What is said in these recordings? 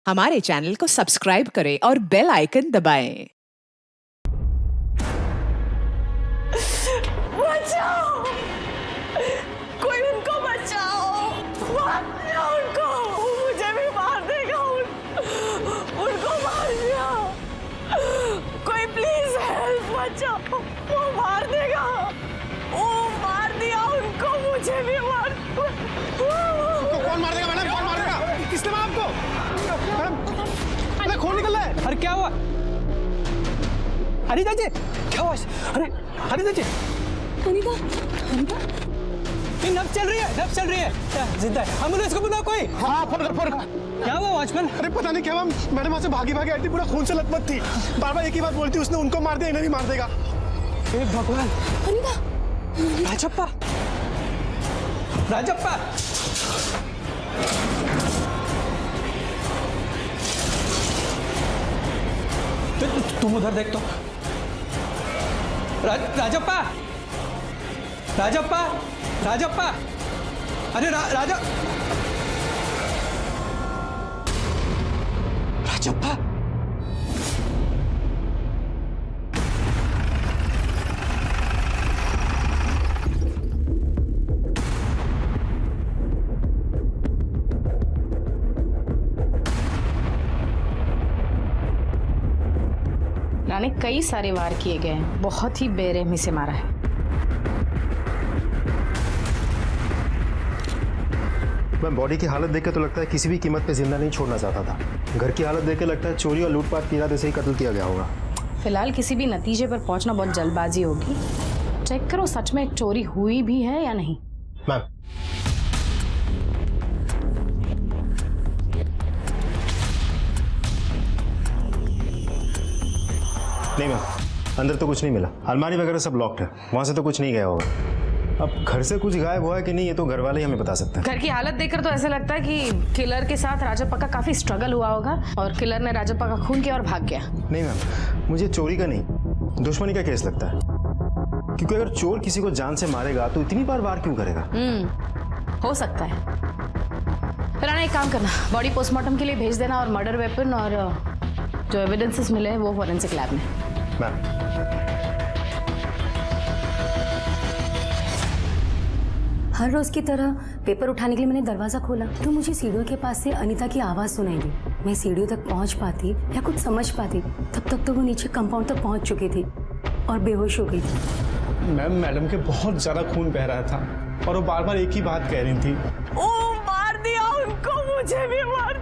हमारे चैनल को सब्सक्राइब करें और बेल आइकन दबाएं। बचाओ, कोई उनको बचाओ, मार दिया उनको, मुझे भी मार देगा, उनको मार दिया, कोई प्लीज हेल्प, बचाओ, वो मार देगा, वो मार दिया उनको, मुझे भी मार। कौन मार देगा मैडम, कौन मार देगा? किसने मारा आपको? मैडम, अरे खून निकल रहा है। अरे क्या हुआ? अनिता जी क्या हुआ? अरे अनिता जी, अनिता, अनिता, ये नब्ज चल रही है, नब्ज चल रही है, जिंदा है। एम्बुलेंस को बुलाओ कोई। हाँ फोन कर। क्या हुआ वॉचमैन? अरे पता नहीं क्या हुआ, मैडम वहाँ से भागी आई थी, पूरा खून से लथपथ थी, बार बार एक ही बात बोलती, उसने उनको मार दिया, इन्हें भी मार देगा। हे भगवान। अनिता, राजप्पा, राजप्पा, तुम उधर देख तो। राजप्पा, राजप्पा, राजप्पा, अरे राजप्पा, रानी कई सारे वार किए गए हैं, बहुत ही बेरहमी से मारा है। मैं बॉडी की हालत देख के तो लगता है किसी भी कीमत पे जिंदा नहीं छोड़ना चाहता था। घर की हालत देख के लगता है चोरी और लूटपाट के इरादे से ही कत्ल किया गया होगा। फिलहाल किसी भी नतीजे पर पहुंचना बहुत जल्दबाजी होगी। चेक करो सच में चोरी हुई भी है या नहीं। मैम, नहीं मैम, अंदर तो कुछ नहीं मिला। अलमारी वगैरह सब लॉक्ड है, वहां से तो कुछ नहीं गया होगा। अब घर से कुछ गायब हुआ है कि नहीं ये तो घर वाले ही हमें बता सकते हैं। घर की हालत देखकर तो ऐसा लगता है कि किलर के साथ राजप्पा का काफी स्ट्रगल हुआ होगा और किलर ने राजप्पा का खून किया और भाग गया। नहीं मैम, मुझे चोरी का नहीं, दुश्मनी का केस लगता है। क्योंकि अगर चोर किसी को जान से मारेगा तो इतनी बार वार क्यों करेगा? हो सकता है। राणा एक काम करना, बॉडी पोस्टमार्टम के लिए भेज देना और मर्डर वेपन और जो एविडेंसेस मिले हैं वो फॉरेंसिक लैब में। मैम, हर रोज की तरह पेपर उठाने के लिए मैंने दरवाजा खोला तो मुझे सीढ़ियों के पास से अनीता की आवाज सुनाई दी। मैं सीढ़ियों तक पहुंच पाती या कुछ समझ पाती तब तक तो वो नीचे कंपाउंड तक पहुंच चुकी थी और बेहोश हो गई थी। मैडम के बहुत ज्यादा खून बह रहा था और वो बार बार एक ही बात कह रही थी, वो मार दिया उनको, मुझे भी मार।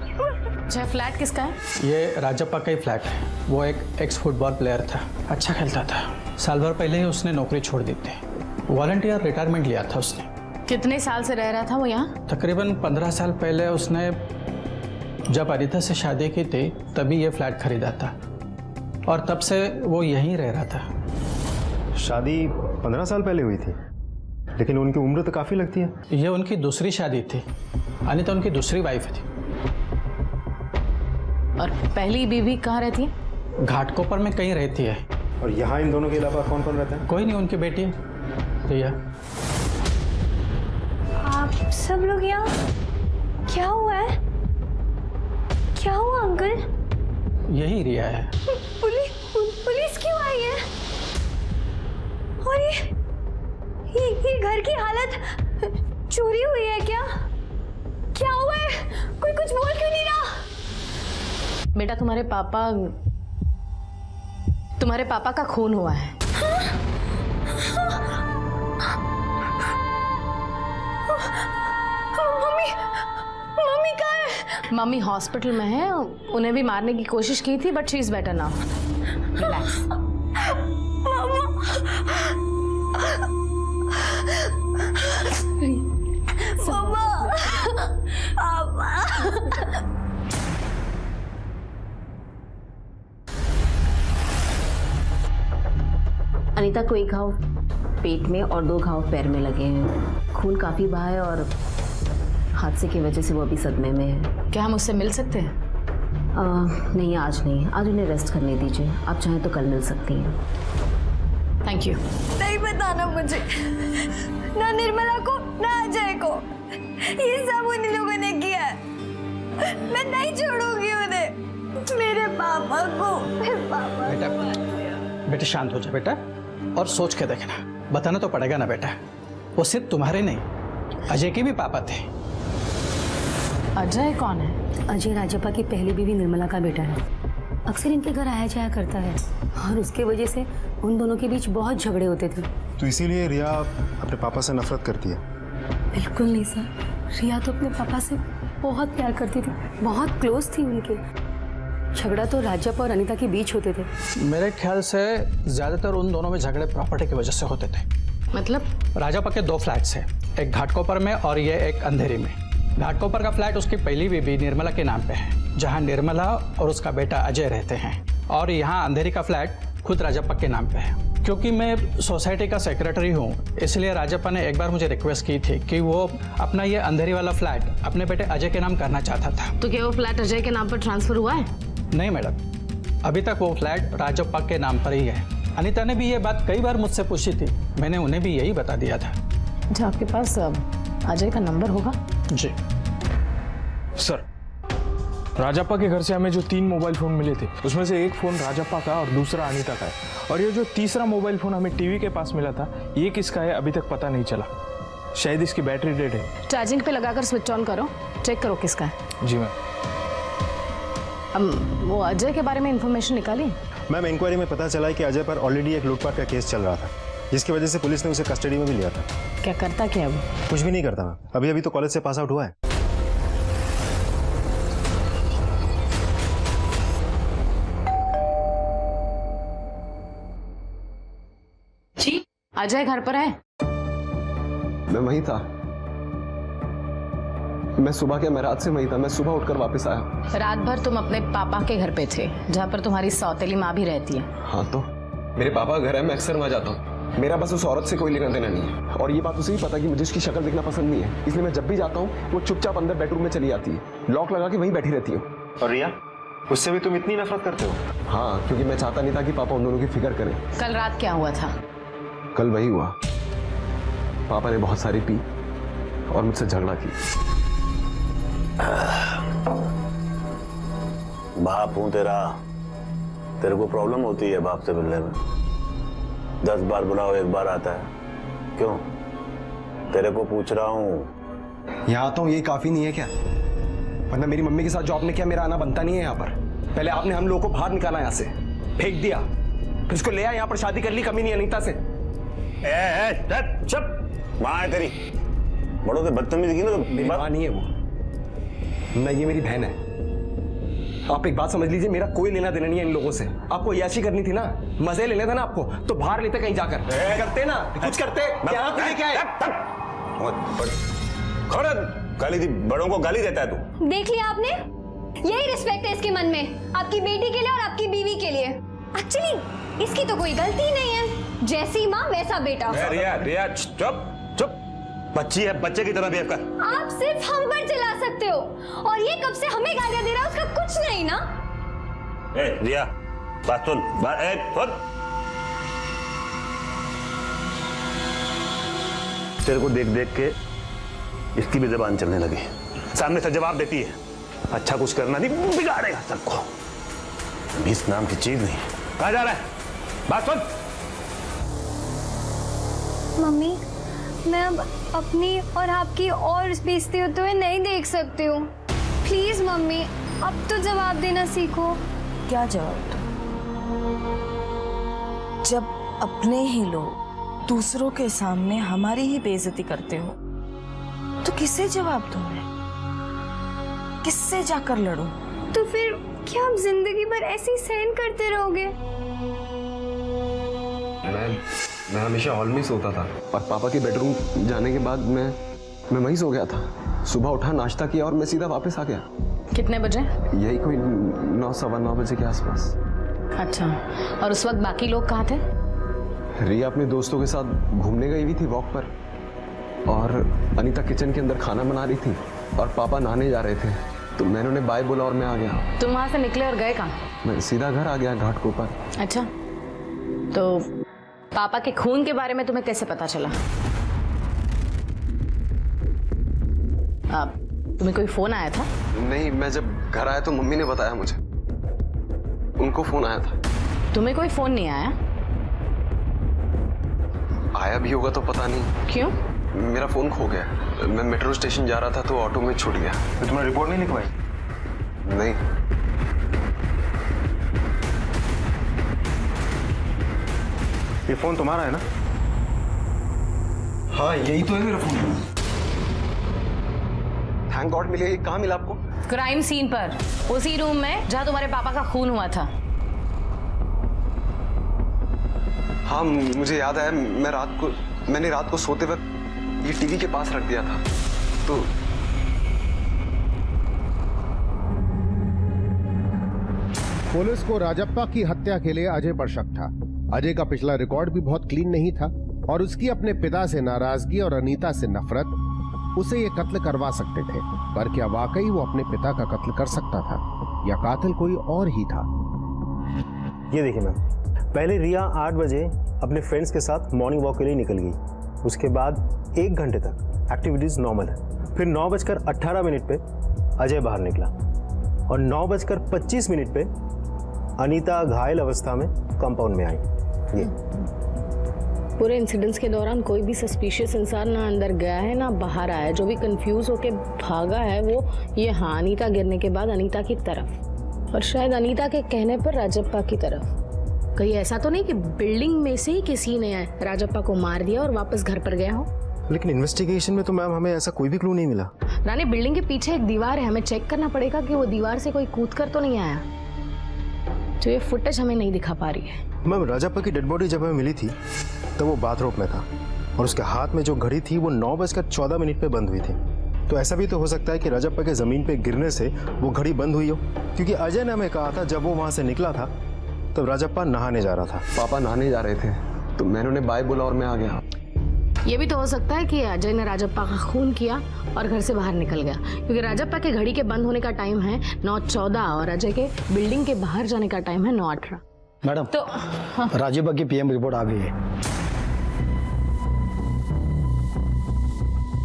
अच्छा, फ्लैट किसका है? ये राजप्पा का ही फ्लैट है। वो एक एक्स फुटबॉल प्लेयर था, अच्छा खेलता था। साल भर पहले ही उसने नौकरी छोड़ दी थी, वॉलंटियर रिटायरमेंट लिया था उसने। कितने साल से रह रहा था वो यहाँ? तकरीबन 15 साल पहले उसने जब अनिता से शादी की थी तभी ये फ्लैट खरीदा था और तब से वो यहीं रह रहा था। शादी 15 साल पहले हुई थी, लेकिन उनकी उम्र तो काफी लगती है। ये उनकी दूसरी शादी थी, अनिता उनकी दूसरी वाइफ थी। और पहली बीवी कहाँ रहती है? घाटकोपर में कहीं रहती है। और यहाँ इन दोनों के अलावा कौन कौन रहता है? कोई नहीं, उनकी बेटी है रिया। आप सब लोग यहाँ? क्या हुआ है? क्या हुआ अंकल? यही रिया है। पुलिस क्यों आई है? और ये घर की हालत, चोरी हुई है क्या? क्या हुआ है? कोई कुछ बोल क्यों नहीं रहा? बेटा तुम्हारे पापा का खून हुआ है। मम्मी कहाँ है? मम्मी हॉस्पिटल में है, उन्हें भी मारने की कोशिश की थी but she is better now. Relax. Anita को एक घाव पेट में और 2 घाव पैर में लगे हैं। खून काफी बहा है और हादसे की वजह से वो अभी सदमे में है। क्या हम उससे मिल सकते हैं? नहीं, आज नहीं, आज उन्हें रेस्ट करने दीजिए। आप चाहें तो कल मिल सकती हैं। Thank you. नहीं बताना मुझे, ना निर्मला को ना अजय को, ये सब उन लोगों ने किया है। मैं नहीं छोड़ूंगी उन्हें। मेरे पापा को, मेरे पापा। बेटा शांत हो जा बेटा और सोच के देखना। बताना तो पड़ेगा ना बेटा, वो सिर्फ तुम्हारे नहीं अजय के भी पापा थे। अजय कौन है? अजय राजप्पा की पहली बीवी निर्मला का बेटा है। अक्सर इनके घर आया जाया करता है और उसके वजह से उन दोनों के बीच बहुत झगड़े होते थे। तो इसीलिए रिया अपने पापा से नफरत करती है? बिल्कुल नहीं सर, रिया तो अपने पापा से बहुत प्यार करती थी, बहुत क्लोज थी उनके। झगड़ा तो राजप्पा और अनीता के बीच होते थे। मेरे ख्याल से ज्यादातर उन दोनों में झगड़े प्रॉपर्टी की वजह से होते थे। मतलब? राजप्पा के 2 फ्लैट्स हैं, एक घाटकोपर में और ये एक अंधेरी में। घाटकोपर का फ्लैट उसकी पहली बीबी निर्मला के नाम पे है, जहाँ निर्मला और उसका बेटा अजय रहते हैं। और यहाँ अंधेरी का फ्लैट खुद राजप्पा के नाम पे है। क्योंकि मैं सोसाइटी का सेक्रेटरी हूँ, इसलिए राजप्पा ने एक बार मुझे रिक्वेस्ट की थी कि वो अपना ये अंधेरी वाला फ्लैट अपने बेटे अजय के नाम करना चाहता था। तो क्या वो फ्लैट अजय के नाम पर ट्रांसफर हुआ है? नहीं मैडम, अभी तक वो फ्लैट राजप्पा के नाम पर ही है। अनीता ने भी ये बात कई बार मुझसे पूछी थी, मैंने उन्हें भी यही बता दिया था। अच्छा, आपके पास अजय का नंबर होगा? जी सर, राजप्पा के घर से हमें जो 3 मोबाइल फ़ोन मिले थे, उसमें से एक फ़ोन राजप्पा का और दूसरा अनीता का है। और ये जो तीसरा मोबाइल फ़ोन हमें टीवी के पास मिला था, ये किसका है अभी तक पता नहीं चला। शायद इसकी बैटरी डेड है। चार्जिंग पे लगाकर स्विच ऑन करो, चेक करो किसका है। जी मैम। वो अजय के बारे में इंफॉर्मेशन निकाली? मैम, इंक्वायरी में पता चला है कि अजय पर ऑलरेडी एक लूटपाट का केस चल रहा था, जिसकी वजह से पुलिस ने उसे कस्टडी में भी लिया था। क्या करता क्या है वो? कुछ भी नहीं करता मैम, अभी तो कॉलेज से पास आउट हुआ है। जी, अजय घर पर है? मैं वहीं था। मैं सुबह क्या, मैं रात से वहीं था। मैं सुबह उठकर वापस आया। रात भर तुम अपने पापा के घर पे थे, जहाँ पर तुम्हारी सौतेली माँ भी रहती है। हाँ, तो मेरे पापा का घर है, मैं अक्सर वहाँ जाता हूँ। मेरा बस उस औरत से कोई लेना देना नहीं है। और ये बात उसे भी पता कि मुझे उसकी शक्ल देखना पसंद नहीं है, इसलिए मैं जब भी जाता हूँ वो चुपचाप अंदर बेडरूम में चली जाती है, लॉक लगा के वहीं बैठी रहती हूँ। और रिया, उससे भी तुम इतनी नफरत करते हो? हाँ, क्योंकि मैं चाहता नहीं था कि पापा उन दोनों की फिक्र करें। कल रात क्या हुआ था? कल वही हुआ, पापा ने बहुत सारी पी और मुझसे झगड़ा की। बाप हूं तेरा, तेरे को प्रॉब्लम होती है बाप से मिलने में? 10 बार बुलाओ 1 बार आता है। क्यों? तेरे को पूछ रहा हूं। यहाँ आता हूँ यही काफी नहीं है क्या? वरना मेरी मम्मी के साथ जो आपने किया, मेरा आना बनता नहीं है यहाँ पर। पहले आपने हम लोगों को बाहर निकाला, यहाँ से फेंक दिया, फिर उसको ले आया यहाँ पर, शादी कर ली, कमी नहीं अनीता से। चुप, माँ है तेरी, बड़ों से बदतमीजी की ना। मेरी माँ नहीं है वो, मैं, ये मेरी बहन है। आप एक बात समझ लीजिए, मेरा कोई लेना देना नहीं है इन लोगों से। आपको याशी करनी थी ना, मजे लेने थे ना आपको, तो बाहर लेते कहीं जाकर। करते ना, कुछ करते। यहाँ पे लेके आए। गाली दी, बड़ों को गाली देता है तू। देख लिया आपने, यही रिस्पेक्ट है इसके मन में, आपकी बेटी के लिए और आपकी बीवी के लिए। एक्चुअली इसकी तो कोई गलती ही नहीं है, जैसी माँ वैसा बेटा। रिया, रिया चुप चुप, बच्ची है, बच्चे की तरह बिहेव कर। आप सिर्फ हम पर चिल्ला सकते हो, और ये कब से हमें गालियां दे रहा है, उसका कुछ नहीं ना। रिया, बात सुन, सुन। तेरे को देख देख के इसकी भी जबान चलने लगी, सामने से जवाब देती है। अच्छा कुछ करना नहीं, बिगाड़ेगा सबको। इस नाम की चीज नहीं। कहाँ जा रहा है? बात सुन। मम्मी, मैं अब अपनी और आपकी और बेइज्जती होते हुए नहीं देख सकती हूँ। प्लीज मम्मी, अब तो जवाब देना सीखो। क्या जवाब दूं? जब अपने ही लोग दूसरों के सामने हमारी ही बेइज्जती करते हो, तो किसे जवाब दूं मैं? किससे जाकर लड़ूं? तो फिर क्या आप जिंदगी भर ऐसे ही सहन करते रहोगे? मैं हमेशा हॉल में ही सोता था, और पापा के बेडरूम जाने के बाद मैं वहीं सो गया था। सुबह उठा, नाश्ता किया और मैं सीधा वापस आ गया। कितने बजे? यही कोई 9, 9:15 बजे के आसपास। अच्छा, और उस वक्त बाकी लोग कहाँ थे? रिया अपने दोस्तों के साथ घूमने गई हुई थी वॉक पर, और अनीता किचन के अंदर खाना बना रही थी, और पापा नहाने जा रहे थे, तो मैंने उन्हें बाय बोला और मैं आ गया। तुम वहां से निकले और गए कहाँ? मैं सीधा घर आ गया, घाटकोपर। अच्छा, तो पापा के खून के बारे में तुम्हें कैसे पता चला? तुम्हें कोई फोन आया था? नहीं, मैं जब घर आया तो मम्मी ने बताया मुझे। उनको फोन आया था। तुम्हें कोई फोन नहीं आया? आया भी होगा तो पता नहीं। क्यों? मेरा फोन खो गया। मैं मेट्रो स्टेशन जा रहा था तो ऑटो में छूट गया। तो तुमने रिपोर्ट नहीं लिखवाई? नहीं। ये फोन तुम्हारा है ना? हाँ यही तो है मेरा फोन। थैंक गॉड मिले। कहाँ मिला आपको? क्राइम सीन पर, उसी रूम में जहाँ तुम्हारे पापा का खून हुआ था। हाँ मुझे याद आया। मैंने रात को सोते वक्त ये टीवी के पास रख दिया था। तो पुलिस को राजप्पा की हत्या के लिए अजय पर शक था। अजय का पिछला रिकॉर्ड भी बहुत क्लीन नहीं था और उसकी अपने पिता से नाराजगी और अनीता से नफरत उसे ये कत्ल करवा सकते थे। पर क्या वाकई वो अपने पिता का कत्ल कर सकता था या कातिल कोई और ही था? ये देखिए मैम, पहले रिया 8 बजे अपने फ्रेंड्स के साथ मॉर्निंग वॉक के लिए निकल गई। उसके बाद 1 घंटे तक एक्टिविटीज नॉर्मल है। फिर 9:18 पे अजय बाहर निकला और 9:25 पे अनीता घायल अवस्था में कंपाउंड में आई। ये पूरे इंसिडेंट्स के दौरान कोई भी सस्पिशियस इंसान ना अंदर गया है ना बाहर आया। जो भी कंफ्यूज होके भागा है वो ये हाँ अनीता गिरने के बाद अनीता की तरफ, और शायद अनीता के कहने पर राजप्पा की तरफ। कहीं ऐसा तो नहीं कि बिल्डिंग में से ही किसी ने राजप्पा को मार दिया और वापस घर पर गया हो? लेकिन इन्वेस्टिगेशन में तो मैम हमें ऐसा कोई भी क्लू नहीं मिला। रानी, बिल्डिंग के पीछे एक दीवार है, हमें चेक करना पड़ेगा कि वो दीवार से कोई कूद कर तो नहीं आया। तो ये फुटेज हमें नहीं दिखा पा रही है। मैम राजप्पा की डेड बॉडी जब हमें मिली थी तो वो बाथरूम में था और उसके हाथ में जो घड़ी थी वो 9:14 पे बंद हुई थी। तो ऐसा भी तो हो सकता है कि राजप्पा के जमीन पे गिरने से वो घड़ी बंद हुई हो, क्योंकि अजय ने हमें कहा था जब वो वहां से निकला था तब राजप्पा नहाने जा रहा था। पापा नहाने जा रहे थे तो मैंने उन्हें बाय बोला और मैं आ गया। ये भी तो हो सकता है कि अजय ने राजप्पा का खून किया और घर से बाहर निकल गया, क्योंकि राजप्पा के घड़ी के बंद होने का टाइम है 9:14 और अजय के बिल्डिंग के बाहर जाने का टाइम है 9:18। मैडम तो राजप्पा की पीएम रिपोर्ट आ गई है।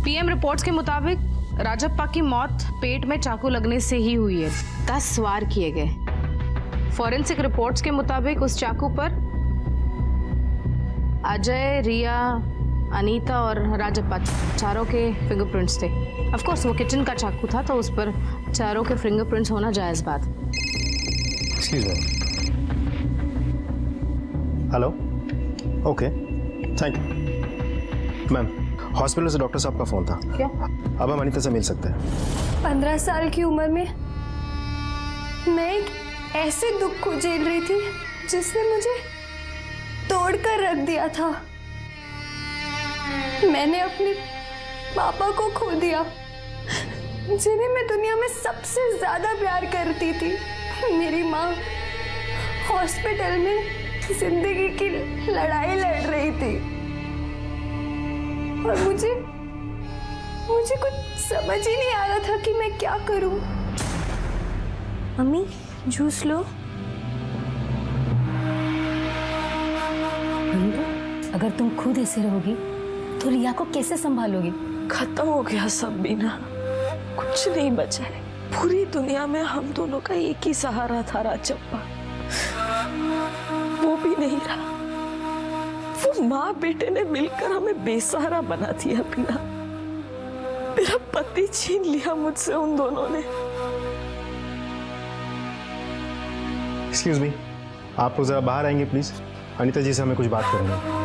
पीएम रिपोर्ट्स के मुताबिक राजप्पा की मौत पेट में चाकू लगने से ही हुई है। 10 वार किए गए। फॉरेंसिक रिपोर्ट्स के मुताबिक उस चाकू पर अजय, रिया, अनीता और राजप्पा चारों के फिंगरप्रिंट्स थे। ऑफ कोर्स वो किचन का चाकू था तो उस पर चारों के फिंगरप्रिंट्स होना जायज बात। Excuse me. Hello, okay, thank you. Ma'am hospital से डॉक्टर साहब का फोन था। क्या? अब हम अनीता से मिल सकते हैं। 15 साल की उम्र में मैं एक ऐसे दुख को झेल रही थी जिसने मुझे तोड़कर रख दिया था। मैंने अपने पापा को खो दिया, जिन्हें मैं दुनिया में सबसे ज्यादा प्यार करती थी। मेरी माँ हॉस्पिटल में जिंदगी की लड़ाई लड़ रही थी और मुझे कुछ समझ ही नहीं आ रहा था कि मैं क्या करूं। मम्मी जूस लो। अगर तुम खुद ऐसे रहोगी तो रिया को कैसे संभालोगी? खत्म हो गया सब बीना, कुछ नहीं बचा है। पूरी दुनिया में हम दोनों का एक ही सहारा था राजप्पा, वो भी नहीं रहा। वो माँ बेटे ने मिलकर हमें बेसहारा बना दिया बीना। मेरा पति छीन लिया मुझसे उन दोनों ने। एक्सक्यूज मी, आप जरा बाहर आएंगे प्लीज? अनीता जी से हमें कुछ बात करनी है।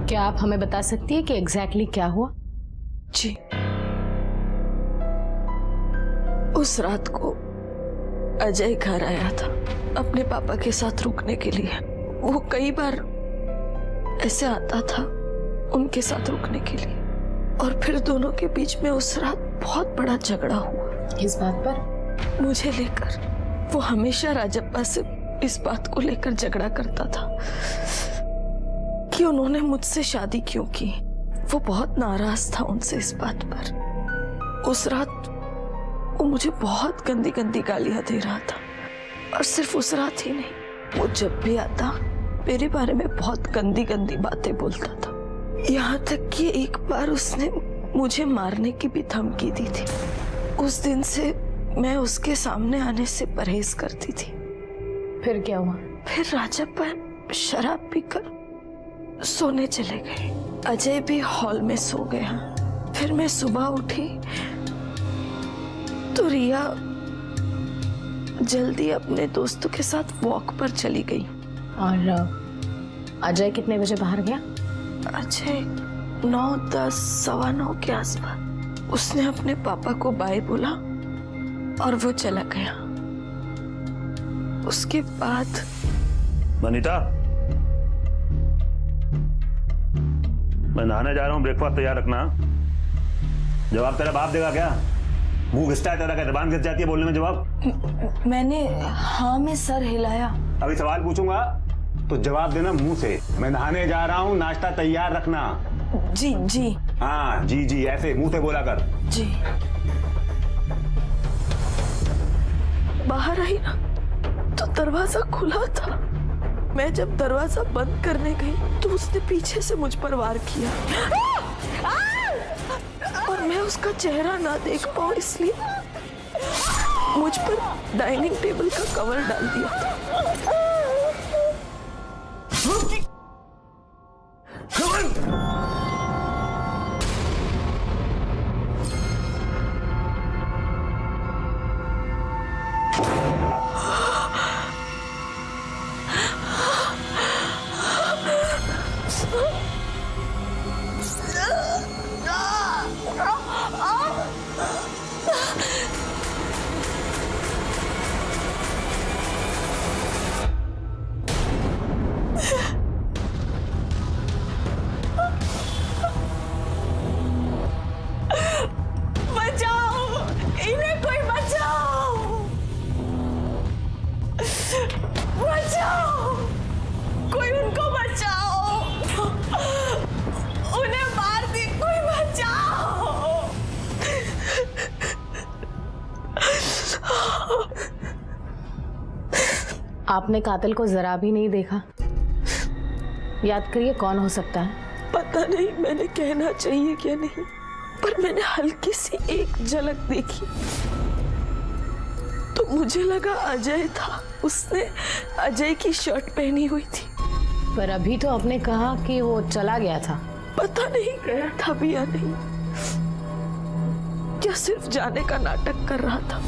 क्या आप हमें बता सकती है कि एग्जैक्टली क्या हुआ? जी, उस रात को अजय घर आया था अपने पापा के साथ रुकने के लिए। वो कई बार ऐसे आता था उनके साथ रुकने के लिए, और फिर दोनों के बीच में उस रात बहुत बड़ा झगड़ा हुआ। इस बात पर? मुझे लेकर। वो हमेशा राजप्पा से इस बात को लेकर झगड़ा करता था कि उन्होंने मुझसे शादी क्यों की। वो बहुत नाराज था उनसे इस बात पर। उस रात वो मुझे बहुत गंदी गंदी गालियां दे रहा था, और सिर्फ उस रात ही नहीं, वो जब भी आता मेरे बारे में बहुत गंदी गंदी बातें बोलता था। यहाँ तक कि एक बार उसने मुझे मारने की भी धमकी दी थी। उस दिन से मैं उसके सामने आने से परहेज करती थी। फिर क्या हुआ? फिर राजप्पा शराब पीकर सोने चले गए। अजय भी हॉल में सो गया। फिर मैं सुबह उठी तो रिया जल्दी अपने दोस्तों के साथ वॉक पर चली गई। और अजय कितने बजे बाहर गया? अजय 9, 10, सवा 9 के आसपास। उसने अपने पापा को बाय बोला और वो चला गया। उसके बाद अनीता, मैं नहाने जा रहा हूँ, ब्रेकफास्ट तैयार रखना। जवाब तेरा बाप देगा क्या? मुंह घिसता है तेरा, क्या जबान घिस जाती है बोलने में जवाब? मैंने हाँ में सर हिलाया। अभी सवाल पूछूंगा तो जवाब देना मुंह से। मैं नहाने जा रहा हूँ, नाश्ता तैयार रखना। जी जी। हाँ जी जी, ऐसे मुंह से बोला कर। जी। बाहर आई ना तो दरवाजा खुला था। मैं जब दरवाजा बंद करने गई तो उसने पीछे से मुझ पर वार किया और मैं उसका चेहरा ना देख पाऊं इसलिए मुझ पर डाइनिंग टेबल का कवर डाल दिया था। आपने कातिल को जरा भी नहीं देखा? याद करिए कौन हो सकता है? पता नहीं मैंने कहना चाहिए क्या नहीं, पर मैंने हल्की सी एक झलक देखी तो मुझे लगा अजय था। उसने अजय की शर्ट पहनी हुई थी। पर अभी तो आपने कहा कि वो चला गया था। पता नहीं गया था भी या नहीं, क्या सिर्फ जाने का नाटक कर रहा था।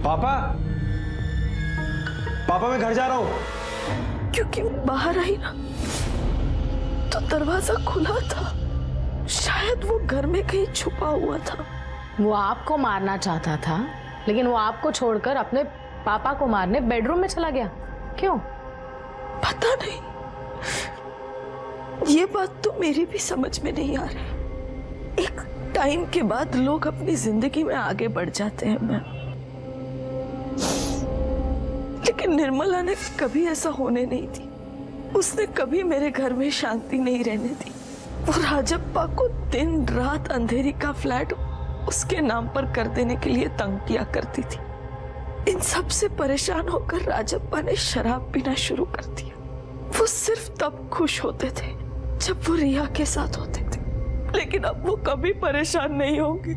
पापा, पापा मैं घर जा रहा हूं। क्योंकि बाहर आई ना तो दरवाजा खुला था। शायद वो घर में कहीं छुपा हुआ था। वो आपको मारना चाहता था, लेकिन वो आपको छोड़कर अपने पापा को मारने बेडरूम में चला गया। क्यों? पता नहीं, ये बात तो मेरी भी समझ में नहीं आ रही। एक टाइम के बाद लोग अपनी जिंदगी में आगे बढ़ जाते हैं मैम, लेकिन निर्मला ने कभी ऐसा होने नहीं दी। उसने कभी मेरे घर में शांति नहीं रहने दी। वो राजप्पा को दिन रात अंधेरी का फ्लैट उसके नाम पर कर देने के लिए तंग किया करती थी। इन सब से परेशान होकर राजप्पा ने शराब पीना शुरू कर दिया। वो सिर्फ तब खुश होते थे जब वो रिया के साथ होते थे, लेकिन अब वो कभी परेशान नहीं होंगे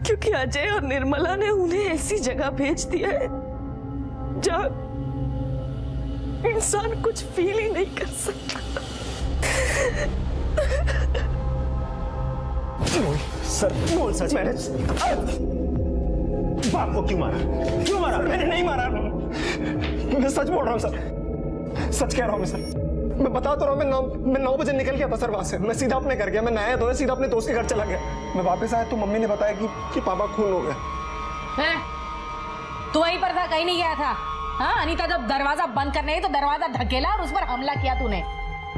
क्योंकि अजय और निर्मला ने उन्हें ऐसी जगह भेज दिया है जहां इंसान कुछ फील ही नहीं कर सकता। सर बोल सच। मैंने बाप को क्यों मारा? क्यों मारा? मैंने नहीं मारा। मैं सच बोल रहा हूँ सर, सच कह रहा हूँ मैं सर। मैं बता तो रहा हूँ, मैं 9 बजे निकल गया था सर वहां से। मैं सीधा अपने घर गया, मैं नहाया धोया सीधा अपने दोस्त के घर चला गया। मैं वापस आया तो मम्मी ने बताया कि पापा खून हो गया। तू वहीं पर था, कहीं नहीं गया था? हाँ, अनीता जब दरवाजा बंद करने गई तो दरवाजा धकेला और उस पर हमला किया तूने।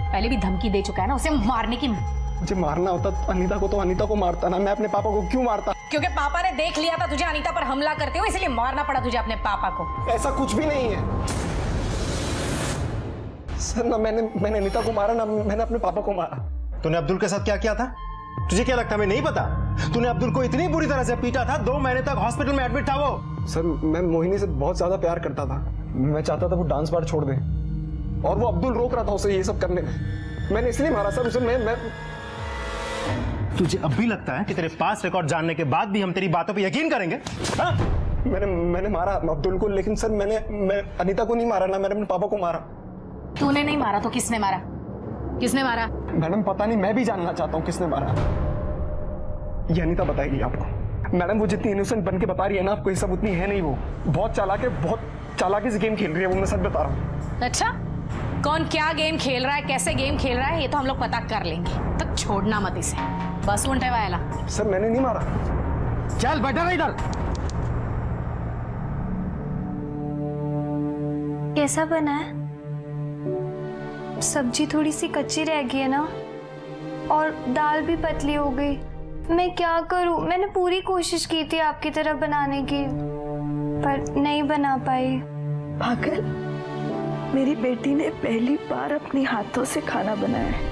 पहले भी धमकी दे चुका है ना उसे मारने की। मुझे मारना होता अनीता को तो अनीता को मारता ना, मैं अपने पापा को क्यों मारता? क्योंकि पापा ने देख लिया था तुझे अनीता पर हमला करते हुए, इसलिए मारना पड़ा तुझे अपने पापा को। ऐसा कुछ भी नहीं है सर, ना मैंने अनीता को मारा ना मैंने अपने पापा को मारा। तूने अब्दुल के साथ क्या किया था? तुझे क्या लगता है मैं नहीं पता? तूने अब्दुल को इतनी बुरी तरह से पीटा था, 2 महीने तक हॉस्पिटल में एडमिट था वो। सर मैं मोहिनी से बहुत ज्यादा प्यार करता था। मैं चाहता था वो डांस बार छोड़ दे और वो अब्दुल रोक रहा था उसे ये सब करने में। मैंने इसलिए मारा सर उसे। मैं तुझे अब भी लगता है कि तेरे पास रिकॉर्ड जानने के बाद भी हम तेरी बातों पे यकीन करेंगे? हाँ? मैंने मारा अब्दुल को, लेकिन सर मैं अनीता को नहीं मारा ना, मैंने अपने पापा को मारा। तूने नहीं मारा तो किसने मारा? किसने मारा? मैडम पता नहीं, मैं भी जानना चाहता हूँ किसने मारा। ये अनीता बताएगी आपको। मैडम वो जितनी इनोसेंट बन के बता रही है ना आपको, ये सब उतनी है नहीं। वो बहुत चालाकी से गेम खेल रही है, वो मैं सच बता रहा हूँ। अच्छा, कौन क्या गेम खेल रहा है, कैसे गेम खेल रहा है, ये तो हम लोग पता कर लेंगे। तक छोड़ना मत इसे। बस उल्टे वाला। सर मैंने नहीं मारा। चल बैठा रहा इधर। कैसा बना है? सब्जी थोड़ी सी कच्ची रह गई है ना, और दाल भी पतली हो गई। मैं क्या करूं? मैंने पूरी कोशिश की थी आपकी तरह बनाने की, पर नहीं बना पाई। पागल, मेरी बेटी ने पहली बार अपने हाथों से खाना बनाया है।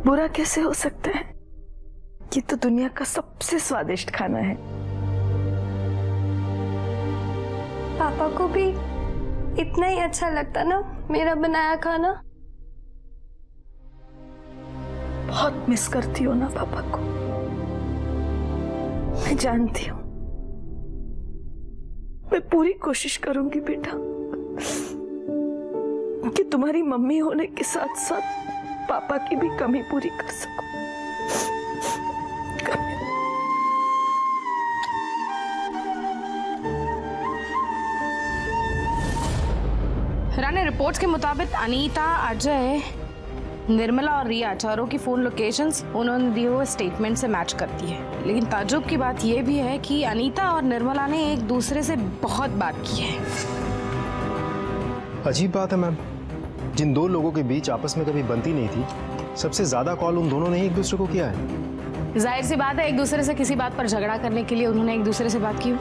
बुरा कैसे हो सकता है? ये तो दुनिया का सबसे स्वादिष्ट खाना है। पापा को भी इतना ही अच्छा लगता ना मेरा बनाया खाना। बहुत मिस करती हो ना पापा को, मैं जानती हूँ। मैं पूरी कोशिश करूंगी बेटा कि तुम्हारी मम्मी होने के साथ साथ पापा की भी कमी पूरी कर सकूं। रानी, रिपोर्ट्स के मुताबिक अनीता, अजय, निर्मला और रिया चारों की फोन लोकेशंस उन्होंने दिए हुए स्टेटमेंट से मैच करती है। लेकिन ताज्जुब की बात यह भी है कि अनीता और निर्मला ने एक दूसरे से बहुत बात की है। अजीब बात है मैम, जिन दो लोगों के बीच आपस में कभी बनती नहीं थी, सबसे ज्यादा कॉल उन दोनों ने ही एक दूसरे को किया है। जाहिर सी बात है, एक दूसरे से किसी बात पर झगड़ा करने के लिए उन्होंने एक दूसरे से बात की।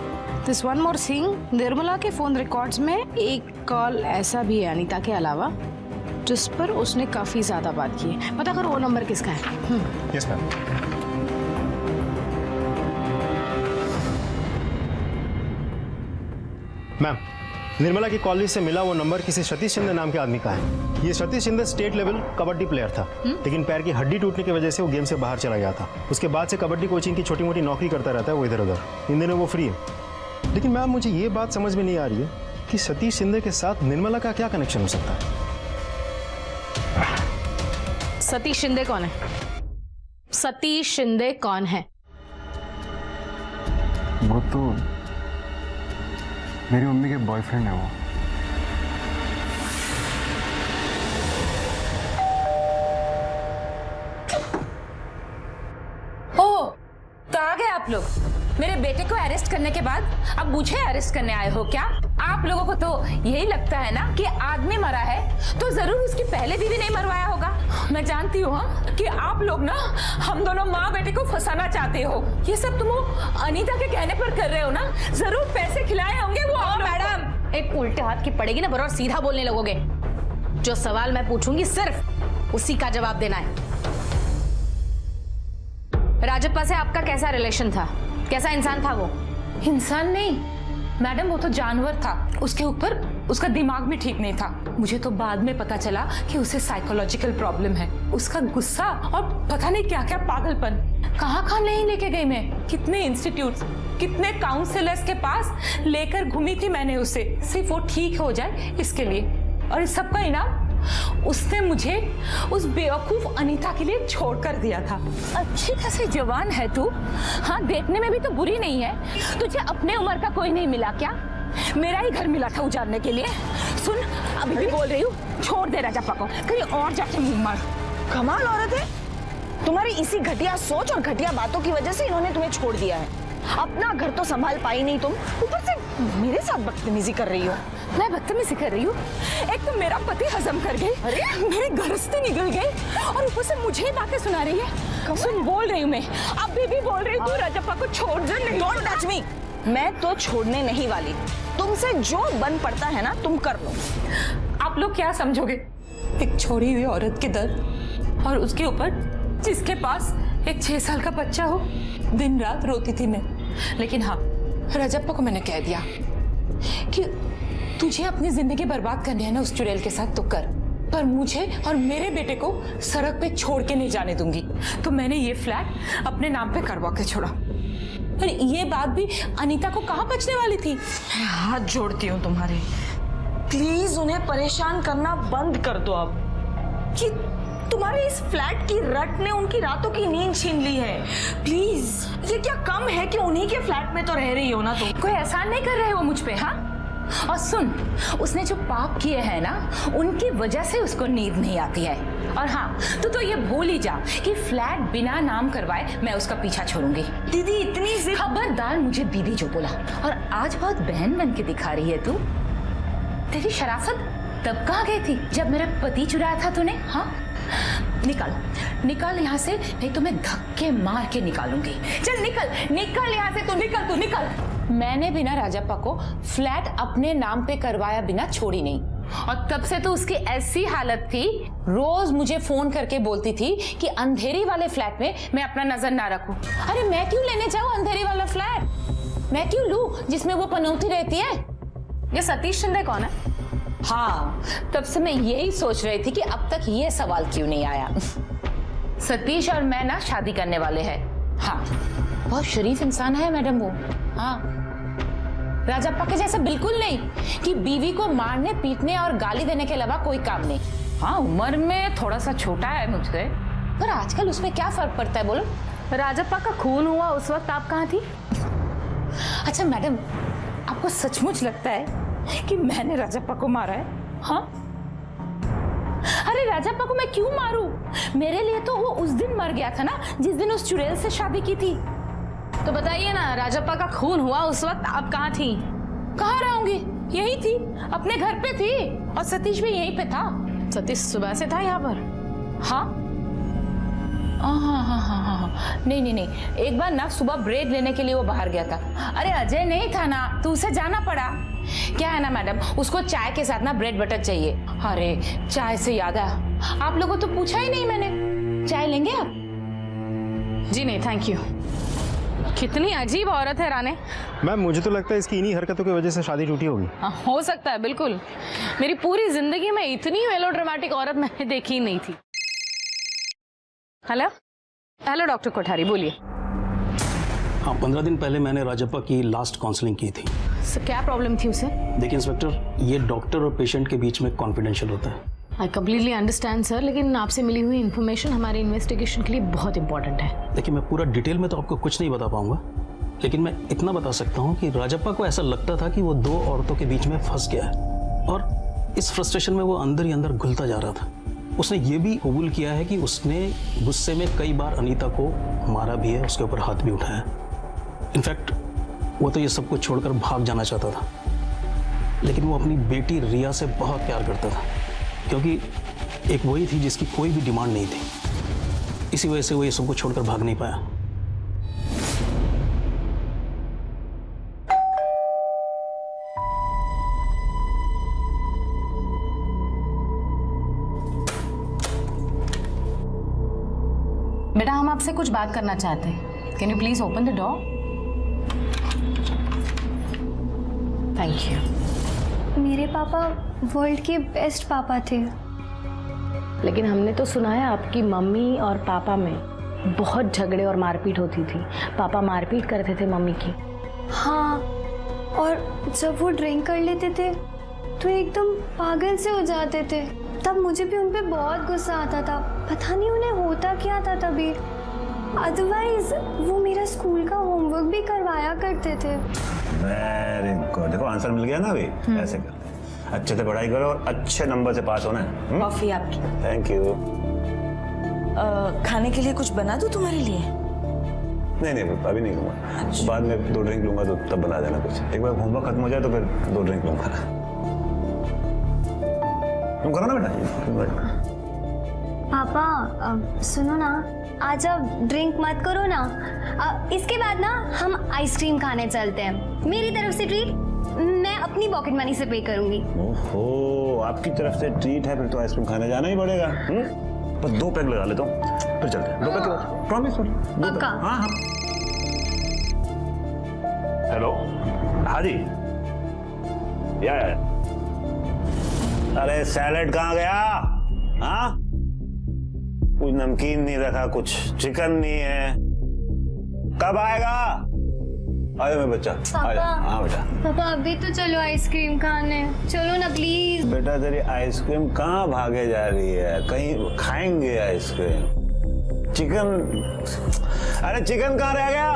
This one more thing, Nirmala के फोन रिकॉर्ड्स में एक कॉल ऐसा भी है अनीता के अलावा जिस पर उसने काफी ज्यादा बात की है। पता करो वो नंबर किसका है। Yes ma'am. मैम, निर्मला की कॉलेज से मिला वो नंबर किसी सतीश शिंदे नाम के आदमी का है। ये Satish Shinde state level kabaddi player था, लेकिन पैर की हड्डी टूटने की वजह से वो गेम से बाहर चला गया था। उसके बाद से कबड्डी कोचिंग की छोटी मोटी नौकरी करता रहता है वो इधर उधर। इन दिनों वो फ्री है। लेकिन मैम मुझे ये बात समझ में नहीं आ रही है कि सतीश शिंदे के साथ निर्मला का क्या कनेक्शन हो सकता है। सतीश शिंदे कौन है? सतीश शिंदे कौन है? वो तो मेरी मम्मी के बॉयफ्रेंड है वो। ओह, कहाँ गए आप लोग? मेरे बेटे को अरेस्ट करने के बाद अब मुझे अरेस्ट करने आए हो क्या? आप लोगों को तो यही लगता है ना कि आदमी मरा है तो जरूर उसकी पहले बीवी नहीं मरवाया होगा। मैं जानती हूँ कि आप लोग ना हम दोनों माँ बेटे को फंसाना चाहते हो। ये सब तुम अनीता के कहने पर कर रहे हो ना? जरूर पैसे खिलाए होंगे वो। मैडम, एक उल्टे हाथ की पड़ेगी ना, बराबर सीधा बोलने लगोगे। जो सवाल मैं पूछूंगी सिर्फ उसी का जवाब देना है। राजप्पा से आपका कैसा रिलेशन था? कैसा इंसान था वो? इंसान नहीं मैडम, वो तो जानवर था। उसके ऊपर उसका दिमाग भी ठीक नहीं था। मुझे तो बाद में पता चला कि उसे साइकोलॉजिकल प्रॉब्लम है। उसका गुस्सा और पता नहीं क्या क्या पागलपन कहाँ नहीं लेके गई मैं। कितने इंस्टीट्यूट्स, कितने काउंसलर्स के पास लेकर घूमी थी मैंने उसे, सिर्फ वो ठीक हो जाए इसके लिए। और इस सब का इनाम उसने मुझे उस बेवकूफ अनीता के लिए छोड़ कर दिया था। अच्छी खासी जवान है तू, हाँ देखने में भी तो बुरी नहीं है। तुझे अपने उम्र का कोई नहीं मिला क्या? मेरा ही घर मिला था उजाड़ने के लिए। सुन, अभी भी बोल रही हूँ, छोड़ दे राजप्पा को, कहीं और जाके मुंह मार। कमाल औरत है तुम्हारी। इसी घटिया सोच और घटिया बातों की वजह से इन्होंने तुम्हें छोड़ दिया है। अपना घर तो संभाल पाई नहीं तुम, ऊपर से मेरे साथ बदतमीजी कर रही हो। मैं बदतमीजी कर रही हूँ? एक तो मेरा पति हजम कर गई, मेरे घर से निकल गई, और ऊपर से मुझे बातें सुना रही है। सुन, बोल रही हूँ मैं, अभी भी बोल रही हूँ, तू राजप्पा को छोड़ दे। नहीं, डोंट टच मी। मैं तो छोड़ने नहीं वाली। तुमसे जो बन पड़ता है ना तुम कर लो। आप लोग क्या समझोगे? एक छोड़ी हुई औरत के दर्द, और उसके ऊपर जिसके पास एक 6 साल का बच्चा हो। दिन रात रोती थी मैं, लेकिन हाँ, राजप्पा को मैंने कह दिया कि तुझे अपनी जिंदगी बर्बाद करनी है ना उस चुड़ैल के साथ तो कर, पर मुझे और मेरे बेटे को सड़क पे छोड़ के नहीं जाने दूंगी। तो मैंने ये फ्लैट अपने नाम पे करवा के छोड़ा। पर ये बात भी अनीता को कहाँ बचने वाली थी? हाथ जोड़ती हूँ तुम्हारे, प्लीज उन्हें परेशान करना बंद कर दो अब। कि तुम्हारे इस फ्लैट की रट ने उनकी रातों की नींद छीन ली है। प्लीज, ये क्या कम है कि उन्हीं के फ्लैट में तो रह रही हो ना तुम? कोई एहसान नहीं कर रहे हो मुझ पे? हाँ, और सुन, उसने जो पाप किए हैं ना, उनकी वजह से उसको नींद नहीं आती है। और हाँ, तो ये भूल ही जा कि फ्लैट बिना नाम करवाए मैं उसका पीछा छोड़ूंगी। दीदी इतनी जिद। खबरदार मुझे दीदी जो बोला। और आज बहुत बहन बन के दिखा रही है तू। तेरी शराफत तब कहाँ गई थी जब मेरा पति चुराया था तूने? हाँ, निकल यहाँ से, नहीं तो मैं धक्के मार के निकालूंगी। चल निकल यहाँ से, तू निकल। मैंने बिना राजप्पा को फ्लैट अपने नाम पे करवाया बिना छोड़ी नहीं। और तब से तो उसकी ऐसी हालत थी, रोज मुझे फोन करके बोलती थी कि अंधेरी वाले फ्लैट में मैं अपना नजर ना रखूं। अरे मैं क्यों लेने जाऊं अंधेरी वाला फ्लैट? मैं क्यों लूं जिसमें वो पनौती रहती है? ये सतीश शिंदे कौन है? हाँ, तब से मैं यही सोच रही थी कि अब तक ये सवाल क्यों नहीं आया। सतीश और मैं ना शादी करने वाले हैं। हाँ, बहुत शरीफ इंसान है मैडम वो। हाँ, राजप्पा के जैसा बिल्कुल नहीं कि बीवी को मारने पीटने और गाली देने के अलावा कोई काम नहीं। हाँ, उम्र में थोड़ा सा छोटा है मुझसे, पर आजकल उसमें क्या फर्क पड़ता है बोलो? राजप्पा का खून हुआ उस वक्त आप कहाँ थी? अच्छा मैडम, आपको सचमुच लगता है कि मैंने राजप्पा को मारा है? हाँ, अरे राजप्पा को मैं क्यों मारूं? मेरे लिए तो वो उस दिन मर गया था ना, जिस दिन उस चुड़ैल से शादी की थी। तो बताइए ना, राजप्पा का खून हुआ उस वक्त आप कहाँ थी? कहाँ रहूंगी, यही थी, अपने घर पे थी। और सतीश भी यहीं पे था। सतीश सुबह से था यहाँ पर? हाँ नहीं, एक बार ना सुबह ब्रेक लेने के लिए वो बाहर गया था। अरे अजय नहीं था ना, तो उसे जाना पड़ा। क्या है ना मैडम, उसको चाय के साथ ना ब्रेड बटर चाहिए। अरे चाय से याद आया, आप लोगों तो पूछा ही नहीं मैंने, चाय लेंगे आप? जी नहीं थैंक यू। कितनी अजीब औरत है राने। मैम मुझे तो लगता है इसकी इन्हीं हरकतों की वजह से शादी टूटी होगी। हो सकता है, बिल्कुल। मेरी पूरी जिंदगी में इतनी मेलोड्रामेटिक औरत मैंने देखी ही नहीं थी। हेलो डॉक्टर कोठारी, बोलिए। हाँ, 15 दिन पहले मैंने राजप्पा की लास्ट काउंसलिंग की थी। क्या प्रॉब्लम थी उसे? देखिए इंस्पेक्टर, ये डॉक्टर और पेशेंट के बीच में कॉन्फिडेंशियल होता है। आई कम्प्लीटली अंडरस्टैंड सर, लेकिन आपसे मिली हुई इन्फॉर्मेशन हमारे इन्वेस्टिगेशन के लिए बहुत इंपॉर्टेंट है। देखिए, मैं पूरा डिटेल में तो आपको कुछ नहीं बता पाऊंगा, लेकिन मैं इतना बता सकता हूँ कि राजप्पा को ऐसा लगता था कि वो दो औरतों के बीच में फंस गया है, और इस फ्रस्ट्रेशन में वो अंदर ही अंदर घुलता जा रहा था। उसने ये भी कबूल किया है कि उसने गुस्से में कई बार अनीता को मारा भी है, उसके ऊपर हाथ भी उठाया। इनफैक्ट वो तो ये सब कुछ छोड़कर भाग जाना चाहता था, लेकिन वो अपनी बेटी रिया से बहुत प्यार करता था, क्योंकि एक वही थी जिसकी कोई भी डिमांड नहीं थी। इसी वजह से वो ये सब कुछ छोड़कर भाग नहीं पाया। बेटा, हम आपसे कुछ बात करना चाहते हैं। Can you please open the door? Thank you. मेरे पापा वर्ल्ड के बेस्ट पापा थे, लेकिन हमने तो सुना है आपकी मम्मी और पापा में बहुत झगड़े और मारपीट होती थी। पापा मारपीट करते थे मम्मी की। हाँ, और जब वो ड्रिंक कर लेते थे तो एकदम पागल से हो जाते थे। तब मुझे भी उन पे बहुत गुस्सा आता था, पता नहीं उन्हें होता क्या था तभी। अदरवाइज वो मेरा स्कूल का होमवर्क भी करवाया करते थे। वेरी गुड, देखो आंसर मिल गया ना अभी। ऐसे करते हैं, अच्छे से पढ़ाई करो और अच्छे नंबर से पास होना है। कॉफी आपकी। Thank you. खाने के लिए कुछ बना दूं तुम्हारे लिए? नहीं अभी नहीं लूंगा, बाद में 2 ड्रिंक लूंगा तो तब बना देना कुछ। एक बार होमवर्क खत्म हो जाए तो फिर 2 ड्रिंक लूंगा। तुम करो ना बेटा। पापा सुनो ना, आज अब ड्रिंक मत करो ना। इसके बाद ना हम आइसक्रीम खाने चलते हैं। मेरी तरफ से ट्रीट मैं अपनी पॉकेट मनी से पे करूंगी। ओहो, आपकी तरफ से ट्रीट है, फिर तो आइसक्रीम खाने जाना ही पड़ेगा। बस 2 पैक लगा लेता हूँ, फिर चलते हैं। 2 पैक प्रॉमिस? पक्का? हाँ। हेलो, हाँ जी। या अरे सैलेड कहाँ गया? हाँ, कुछ नमकीन नहीं रखा, कुछ चिकन नहीं है। कब आएगा? आजा मेरा बच्चा, आजा। हाँ बेटा। पापा अभी तो चलो आइसक्रीम खाने, चलो ना प्लीज। बेटा तेरी आइसक्रीम कहाँ भागे जा रही है? कहीं खाएंगे आइसक्रीम? चिकन, अरे चिकन कहाँ रह गया?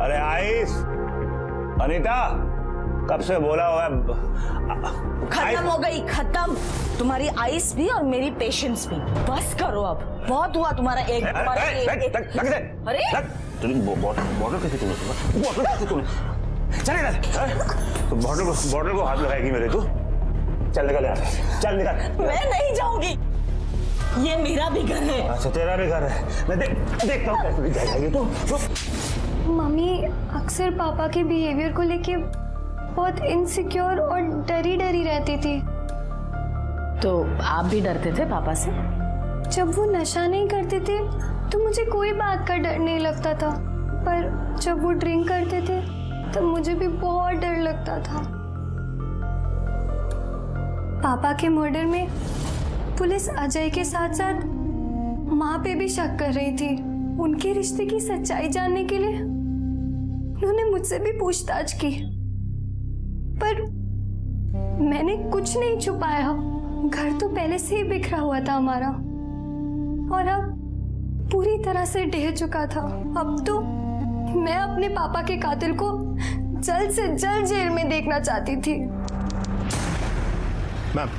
अरे आइस, अनीता कब से बोला हुआ है? खत्म हो गई, खत्म। तुम्हारी आइस भी और मेरी पेशेंस भी। बस करो अब, बहुत हुआ तुम्हारा एक। अरे बॉटल कैसे तूने? बॉटल कैसे तूने? चल तो बॉटल को हाथ लगाएगी मेरे? तू चल निकल यार, चल निकल। मैं नहीं जाऊंगी, ये मेरा भी घर है। अच्छा तेरा भी घर है, मैं देखता हूँ कैसे जाएगी तू। मम्मी अक्सर पापा के बिहेवियर को लेके बहुत इनसिक्योर और डरी डरी रहती थी। तो आप भी डरते थे पापा से? जब वो नशा नहीं करते थे तो मुझे कोई बात का डर नहीं लगता था, पर जब वो ड्रिंक करते थे तब मुझे भी बहुत डर लगता था। पापा के मर्डर में पुलिस अजय के साथ साथ माँ पे भी शक कर रही थी। उनके रिश्ते की सच्चाई जानने के लिए उन्होंने मुझसे भी पूछताछ की, पर मैंने कुछ नहीं छुपाया। घर तो पहले से ही बिखरा हुआ था हमारा, और अब पूरी तरह से ढह चुका था। अब तो मैं अपने पापा के कातिल को जल्द से जल्द जेल में देखना चाहती थी। मैम,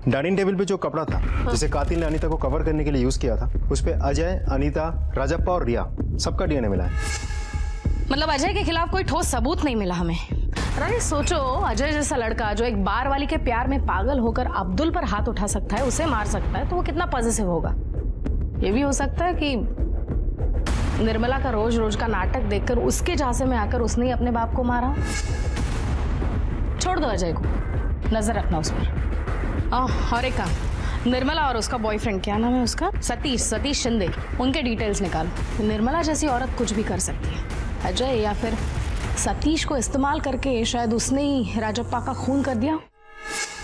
डाइनिंग टेबल पे जो कपड़ा था जिसे कातिल ने अनीता को कवर करने के लिए यूज किया था, उस पे अजय, अनीता, राजप्पा और रिया सबका डीएनए मिला है। मतलब अजय के खिलाफ कोई ठोस सबूत नहीं मिला हमें। रानी सोचो, अजय जैसा लड़का जो एक बार वाली के प्यार में पागल होकर अब्दुल पर हाथ उठा सकता है, उसे मार सकता है, तो वो कितना पॉजिटिव होगा। ये भी हो सकता है कि निर्मला का रोज रोज का नाटक देखकर उसके झांसे में आकर उसने ही अपने बाप को मारा। छोड़ दो अजय को, नजर रखना उस पर। और एक काम, निर्मला और उसका बॉयफ्रेंड, क्या नाम है उसका, सतीश शिंदे, उनके डिटेल्स निकालो। निर्मला जैसी औरत कुछ भी कर सकती है। अजय या फिर सतीश को इस्तेमाल करके शायद उसने ही राजप्पा का खून कर दिया।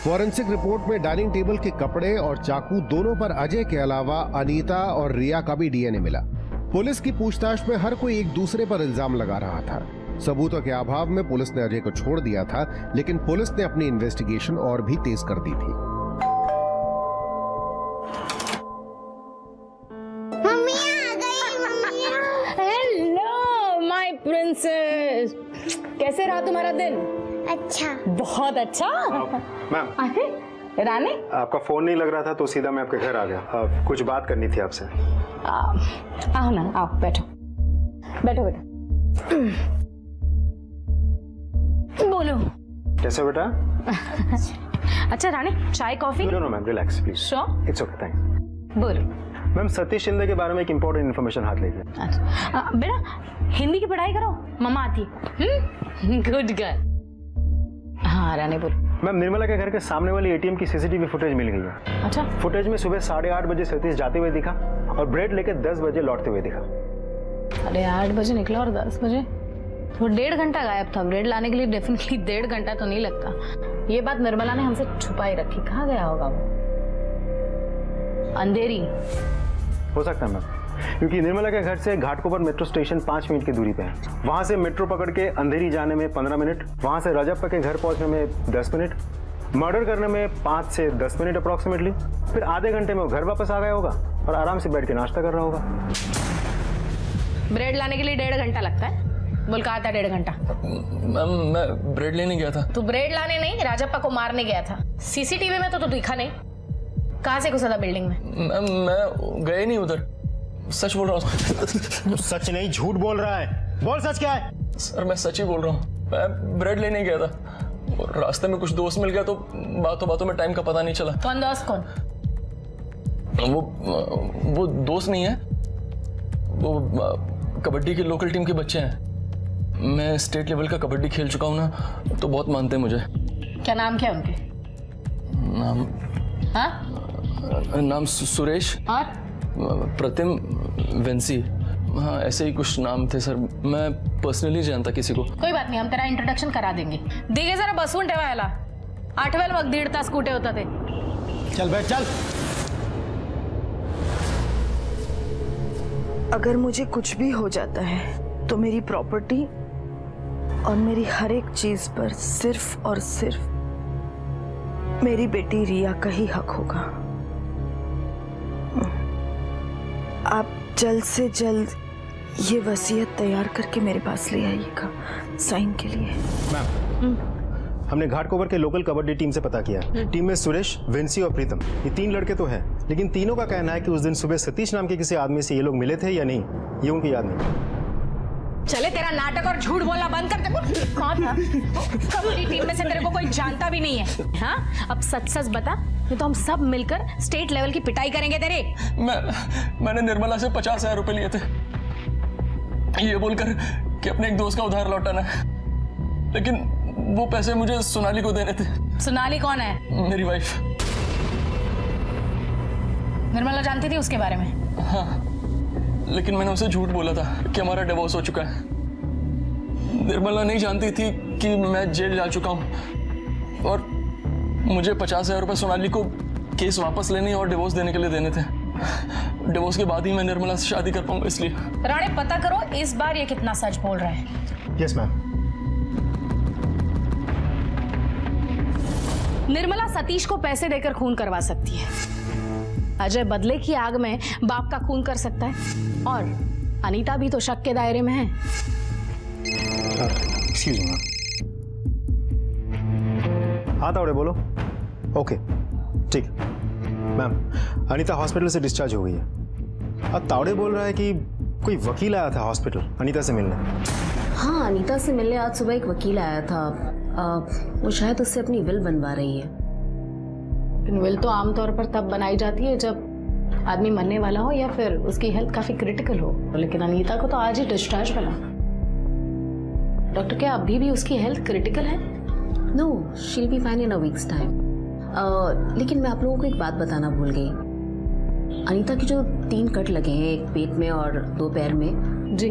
फॉरेंसिक रिपोर्ट में डाइनिंग टेबल के कपड़े और चाकू दोनों पर अजय के अलावा अनीता और रिया का भी डीएनए मिला। पुलिस की पूछताछ में हर कोई एक दूसरे पर इल्जाम लगा रहा था। सबूतों के अभाव में पुलिस ने अजय को छोड़ दिया था, लेकिन पुलिस ने अपनी इन्वेस्टिगेशन और भी तेज कर दी थी। हेलो माय प्रिंसेस, कैसे रहा तुम्हारा दिन? अच्छा, बहुत अच्छा। मैम, अरे रानी, आपका फोन नहीं लग रहा था तो सीधा मैं आपके घर आ गया। कुछ बात करनी थी आपसे। आओ ना, आओ, बैठो बैठो बेटा। बोलो। कैसे बेटा? अच्छा रानी, चाय coffee? No ma'am, relax please. Sure? It's okay, thanks. बोलो। मैम, सतीश शिंदे के बारे में एक इंपॉर्टेंट इन्फॉर्मेशन हाथ लेके। अच्छा बेटा, हिंदी की पढ़ाई करो, मम्मा आती है। Good girl. हाँ रानी बोलो। मैम, निर्मला के घर के सामने वाली एटीएम की सीसीटीवी फुटेज मिल गई है। अच्छा। फुटेज में सुबह 8:30 बजे सतीश जाते हुए दिखा और ब्रेड लेके 10 बजे लौटते हुए दिखा। अरे 8 बजे निकला और 10 बजे, वो 1.5 घंटा गायब था। ब्रेड लाने के लिए डेफिनेटली 1.5 घंटा तो नहीं लगता। ये बात निर्मला ने हमसे छुपाई रखी। कहाँ गया होगा वो? अंधेरी हो सकता है मैम, क्योंकि निर्मला के घर से घाटकोपर मेट्रो स्टेशन 5 मिनट की दूरी पे है। वहां से मेट्रो पकड़ के अंधेरी जाने में 15 मिनट, वहां से राजप्पा के घर पहुंचने में 10 मिनट, मर्डर करने में 5 से 10 मिनट अप्रोक्सीमेटली, फिर आधे घंटे में वो घर वापस आ गया होगा और आराम से बैठ के नाश्ता कर रहा होगा। ब्रेड लाने के लिए 1.5 घंटा लगता है? बोल कहा था 1.5 घंटा? मैम, मैं ब्रेड लेने गया था। तू ब्रेड लाने नहीं, राजप्पा को मारने गया था। सीसीटीवी में तो तू दिखा नहीं। कहाँ से घुसा था बिल्डिंग में? मैम, मैं गए नहीं उधर, सच बोल रहा हूँ। सच नहीं, झूठ बोल रहा है। बोल सच क्या है? सर मैं सच ही बोल रहा हूँ। मैं ब्रेड लेने गया था, रास्ते में कुछ दोस्त मिल गया तो बातों बातों में टाइम का पता नहीं चला। कौन दोस्त? कौन? वो दोस्त नहीं है, वो कबड्डी की लोकल टीम के बच्चे हैं। मैं स्टेट लेवल का कबड्डी खेल चुका हूँ ना, तो बहुत मानते हैं मुझे। क्या नाम क्या उनके? नाम? हाँ? नाम सुरेश और प्रतिम वेंसी। हाँ ऐसे ही कुछ नाम थे सर, मैं पर्सनली जानता किसी को। कोई बात नहीं, हम तेरा इंट्रोडक्शन करा देंगे। दिगे जरा बसून ठेवायला 8वेल मग 1.5 तास कुठे होता ते। चल बैठ चल। अगर मुझे कुछ भी हो जाता है तो मेरी प्रॉपर्टी और मेरी हर एक चीज पर सिर्फ और सिर्फ मेरी बेटी रिया का ही हक होगा। आप जल्द से जल्द ये वसीयत तैयार करके मेरे पास ले आइएगा साइन के लिए। मैम, हमने घाटकोपर के लोकल कबड्डी टीम से पता किया। टीम में सुरेश, विंसी और प्रीतम, ये 3 लड़के तो हैं, लेकिन तीनों का कहना है कि उस दिन सुबह सतीश नाम के किसी आदमी से ये लोग मिले थे या नहीं, ये उनको याद नहीं। चले तेरा नाटक और झूठ बोलना बंद कर दे। कौन था? कबड्डी टीम में से तेरे को कोई जानता भी नहीं है। हाँ, अब सच सच बता, नहीं तो हम सब मिलकर स्टेट लेवल की पिटाई करेंगे तेरे। मैंने निर्मला से 50,000 रुपए लिए थे, ये बोलकर कि अपने एक दोस्त का उधार लौटाना है, लेकिन वो पैसे मुझे सोनाली को देने थे। सोनाली कौन है? मेरी वाइफ। निर्मला जानती थी उसके बारे में? हाँ, लेकिन मैंने उसे झूठ बोला था कि हमारा डिवोर्स हो चुका है। निर्मला नहीं जानती थी कि मैं जेल जा चुका हूँ और मुझे 50,000 रुपए सोनाली को केस वापस लेने और डिवोर्स देने के लिए देने थे। डिवोर्स के बाद ही मैं निर्मला से शादी कर पाऊंगा, इसलिए। राणे, पता करो इस बार ये कितना सच बोल रहा है। Yes ma'am. निर्मला सतीश को पैसे देकर खून करवा सकती है, अजय बदले की आग में बाप का खून कर सकता है, और अनीता भी तो शक के दायरे में है। Excuse me. हाँ तावड़े बोलो। ओके ठीक। मैम, अनीता हॉस्पिटल से डिस्चार्ज हो गई है। अब तावड़े बोल रहा है कि कोई वकील आया था हॉस्पिटल अनीता से मिलने। हाँ, अनीता से मिलने आज सुबह एक वकील आया था। वो शायद उससे अपनी विल बनवा रही है। लेकिन विल तो आमतौर पर तब बनाई जाती है जब आदमी मरने वाला हो या फिर उसकी हेल्थ काफी क्रिटिकल हो। लेकिन अनीता को तो आज ही डिस्चार्ज मिला। डॉक्टर, क्या अभी भी उसकी हेल्थ क्रिटिकल है? No, she will be fine in a week's time. लेकिन मैं आप लोगों को एक बात बताना भूल गई। अनीता की जो 3 कट लगे हैं, एक पेट में और 2 पैर में, जी,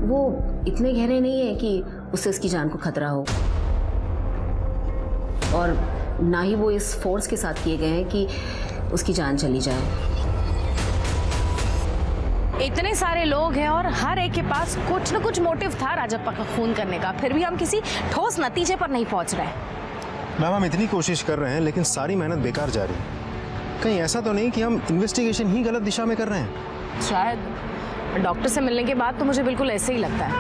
वो इतने गहरे नहीं है कि उससे उसकी जान को खतरा हो, और ना ही वो इस फोर्स के साथ किए गए हैं कि उसकी जान चली जाए। इतने सारे लोग हैं और हर एक के पास कुछ न कुछ मोटिव था राजप्पा का खून करने का, फिर भी हम किसी ठोस नतीजे पर नहीं पहुंच रहे। मैम, हम इतनी कोशिश कर रहे हैं लेकिन सारी मेहनत बेकार जा रही है। कहीं ऐसा तो नहीं कि हम इन्वेस्टिगेशन ही गलत दिशा में कर रहे हैं? शायद डॉक्टर से मिलने के बाद तो मुझे बिल्कुल ऐसे ही लगता है।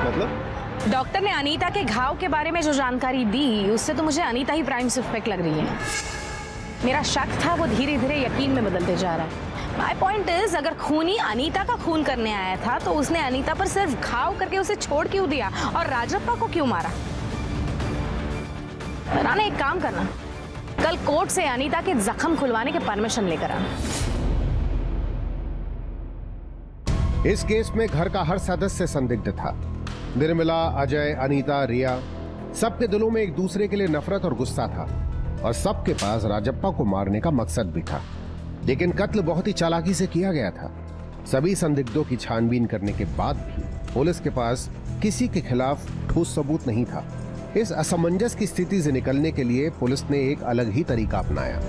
मतलब? डॉक्टर ने अनीता के घाव के बारे में जो जानकारी दी, उससे तो मुझे अनीता ही प्राइम सस्पेक्ट लग रही है। मेरा शक था वो धीरे धीरे यकीन में बदलते जा रहा है। माय पॉइंट इज, अगर खूनी अनीता का खून करने आया था तो उसने अनीता पर सिर्फ घाव करके उसे छोड़ क्यों दिया और राजप्पा को क्यों मारा? राणे, एक काम करना, कल कोर्ट से अनीता के जख्म खुलवाने के परमिशन लेकर आना। इस केस में घर का हर सदस्य संदिग्ध था। निर्मला, अजय, अनीता, रिया, सबके दिलों में एक दूसरे के लिए नफरत और गुस्सा था, और सबके पास राजप्पा को मारने का मकसद भी था। लेकिन कत्ल बहुत ही चालाकी से किया गया था। सभी संदिग्धों की छानबीन करने के बाद भी पुलिस के पास किसी के खिलाफ ठोस सबूत नहीं था। इस असमंजस की स्थिति से निकलने के लिए पुलिस ने एक अलग ही तरीका अपनाया।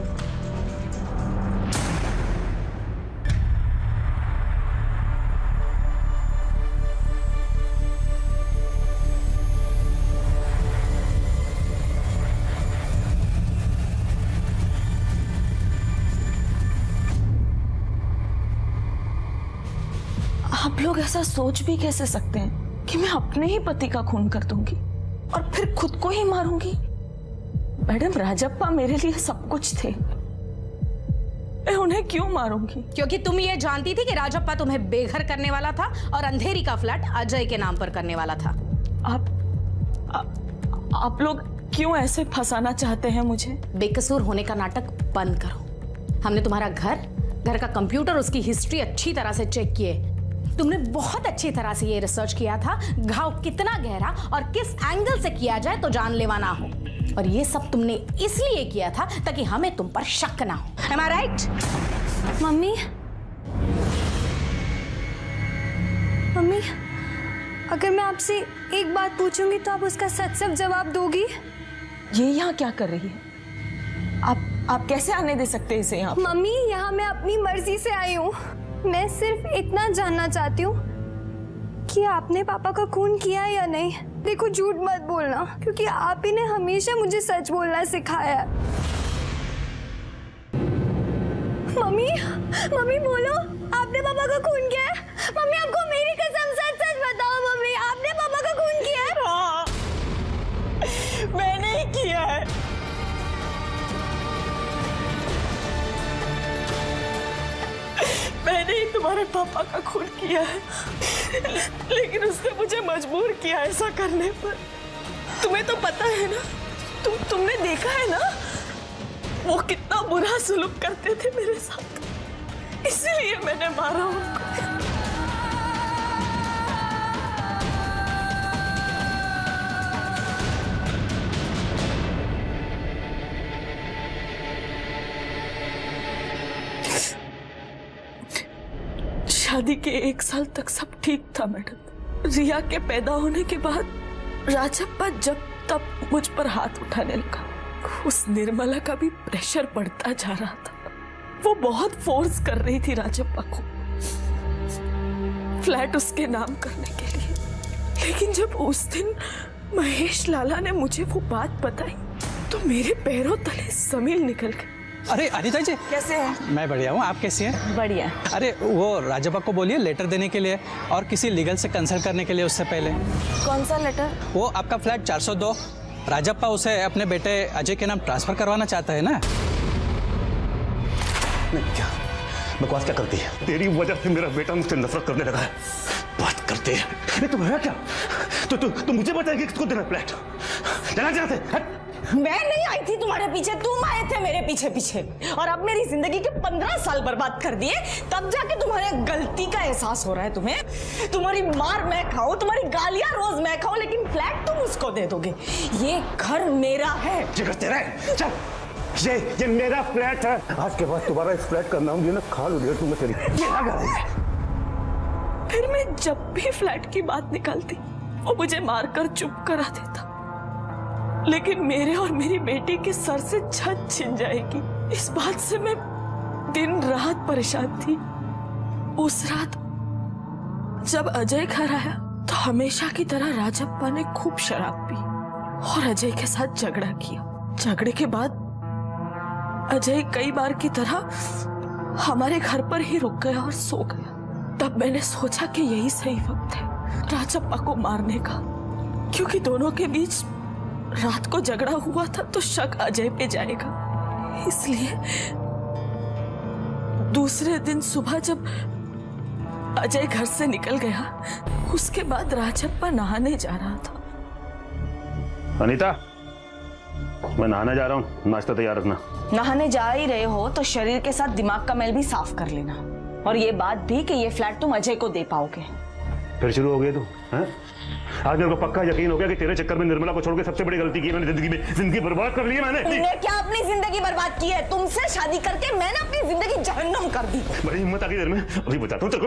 आप लोग ऐसा सोच भी कैसे सकते हैं कि मैं अपने ही पति का खून कर दूंगी और फिर खुद को ही मारूंगी? मैडम, राजप्पा मेरे लिए सब कुछ थे, मैं उन्हें क्यों मारूंगी? क्योंकि तुम ये जानती थी कि राजप्पा तुम्हें बेघर करने वाला था और अंधेरी का फ्लैट अजय के नाम पर करने वाला था। आप लोग क्यों ऐसे फंसाना चाहते हैं मुझे? बेकसूर होने का नाटक बंद करो। हमने तुम्हारा घर का कंप्यूटर, उसकी हिस्ट्री अच्छी तरह से चेक किए। तुमने बहुत अच्छी तरह से ये रिसर्च किया था घाव कितना गहरा और किस एंगल से किया जाए तो जानलेवा ना हो, और ये सब तुमने इसलिए किया था ताकि हमें तुम पर शक ना हो। Am I right? Mummy, mummy, अगर मैं आपसे एक बात पूछूंगी तो आप उसका सच सच जवाब दोगी? ये यहाँ क्या कर रही है? आप कैसे आने दे सकते हैं इसे यहाँ? मम्मी, यहाँ मैं अपनी मर्जी से आई हूँ। मैं सिर्फ इतना जानना चाहती हूँ कि आपने पापा का खून किया या नहीं। देखो, झूठ मत बोलना, क्योंकि आप ही ने हमेशा मुझे सच बोलना सिखाया है। मम्मी बोलो, आपने पापा का खून किया है? मम्मी, आपको मेरी कसम सच सच बताओ मम्मी, आपने पापा का खून किया है? हाँ, मैंने ही किया है। मैंने ही तुम्हारे पापा का खून किया है, लेकिन उसने मुझे मजबूर किया ऐसा करने पर। तुम्हें तो पता है ना, तुमने देखा है ना वो कितना बुरा सलूक करते थे मेरे साथ, इसलिए मैंने मारा उनको। शादी के 1 साल तक सब ठीक था मैडम। रिया के पैदा होने के बाद राजप्पा जब तब मुझ पर हाथ उठाने लगा। उस निर्मला का भी प्रेशर बढ़ता जा रहा था। वो बहुत फोर्स कर रही थी राजप्पा को फ्लैट उसके नाम करने के लिए। लेकिन जब उस दिन महेश लाला ने मुझे वो बात बताई तो मेरे पैरों तले जमीन निकल गई। अरे अनिता जी, कैसे हैं? मैं बढ़िया हूँ, आप कैसी हैं? बढ़िया। अरे वो राजप्पा को बोलिए लेटर देने के लिए और किसी लीगल से कंसल्ट करने के लिए उससे पहले। कौन सा लेटर? वो आपका फ्लैट 402, राजप्पा उसे अपने बेटे अजय के नाम ट्रांसफर करवाना चाहता है ना। क्या बकवास क्या करती है? तेरी वजह से मेरा बेटा मुझसे नफरत करने लगा है। बात करते हैं तुम है क्या? तो मुझे बताएगी किसको देना फ्लैट? चला जाते। मैं नहीं आई थी तुम्हारे पीछे, तुम आए थे मेरे पीछे पीछे, और अब मेरी जिंदगी के 15 साल बर्बाद कर दिए। तब जाके तुम्हारे गलती का एहसास हो रहा है तुम्हें। तुम्हारी मार मैं खाऊं, तुम्हारी गालियां रोज मैं खाऊं, लेकिन फ्लैट तुम उसको दे दोगे। ये घर मेरा है। तेरा है। चल, ये मेरा फ्लैट है। आज के बाद तुम्हारा इस फ्लैट का नाम ना खाल उड़ेल दूंगा तेरी। मेरा घर है। फिर मैं जब भी फ्लैट की बात निकालती वो मुझे मारकर चुप करा देता, लेकिन मेरे और मेरी बेटी के सर से छत छिन जाएगी, इस बात से मैं दिन रात परेशान थी। उस रात जब अजय घर आया तो हमेशा की तरह राजप्पा ने खूब शराब पी और अजय के साथ झगड़ा किया। झगड़े के बाद अजय कई बार की तरह हमारे घर पर ही रुक गया और सो गया। तब मैंने सोचा कि यही सही वक्त है राजप्पा को मारने का, क्योंकि दोनों के बीच रात को झगड़ा हुआ था तो शक अजय पे जाएगा। इसलिए दूसरे दिन सुबह जब अजय घर से निकल गया, उसके बाद राजप्पा नहाने जा रहा था। अनीता, मैं नहाने जा रहा हूँ, नाश्ता तैयार रखना। नहाने जा ही रहे हो तो शरीर के साथ दिमाग का मैल भी साफ कर लेना, और ये बात भी कि ये फ्लैट तुम अजय को दे पाओगे। फिर शुरू हो गया तू? आज मेरे को पक्का यकीन हो गया कि तेरे चक्कर में निर्मला को छोड़ के सबसे बड़ी गलती की मैंने जिंदगी में। जिंदगी बर्बाद कर ली है मैंने। तुमने क्या अपनी जिंदगी बर्बाद की है? तुमसे शादी करके मैंने अपनी जिंदगी जहन्नम कर दी। बड़ी हिम्मत आ गई देर में, अभी बताता हूँ। चल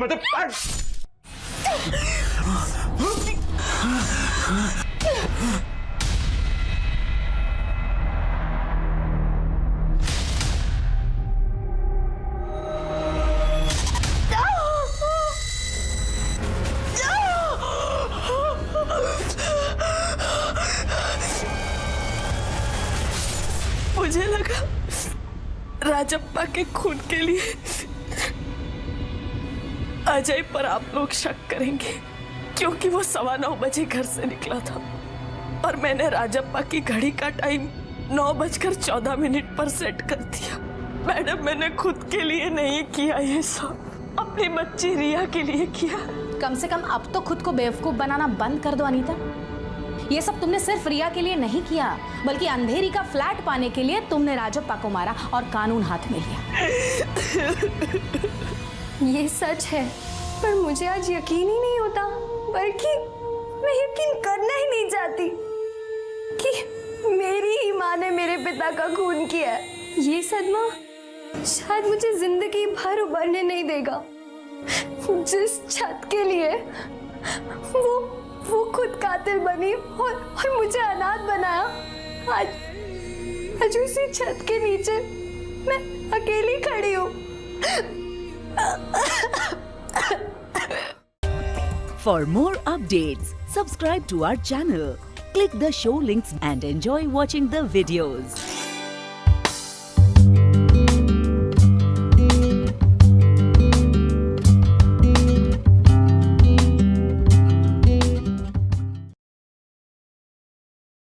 मुझे लगा राजप्पा के खून के लिए अजय पर आप लोग शक करेंगे, क्योंकि वो 9:15 बजे घर से निकला था और मैंने राजप्पा की घड़ी का टाइम 9:14 पर सेट कर दिया। मैडम, मैंने खुद के लिए नहीं किया ये सब, अपनी बच्ची रिया के लिए किया। कम से कम अब तो खुद को बेवकूफ बनाना बंद कर दो अनीता। ये सब तुमने सिर्फ रिया के लिए नहीं किया, बल्कि अंधेरी का फ्लैट पाने के लिए तुमने राजप्पा को मारा और कानून हाथ में लिया। ये सच है, पर मुझे आज यकीन ही नहीं होता, बल्कि मैं यकीन करना ही नहीं चाहती कि मेरी ही माँ ने मेरे पिता का खून किया है। ये सदमा शायद मुझे जिंदगी भर उभरने नहीं देगा। जिस छत के लिए वो खुद कातिल बनी और मुझे अनाथ बनाया। आज उसी छत के नीचे मैं अकेली खड़ी हूँ। For more updates, subscribe to our channel, click the show links and enjoy watching the videos.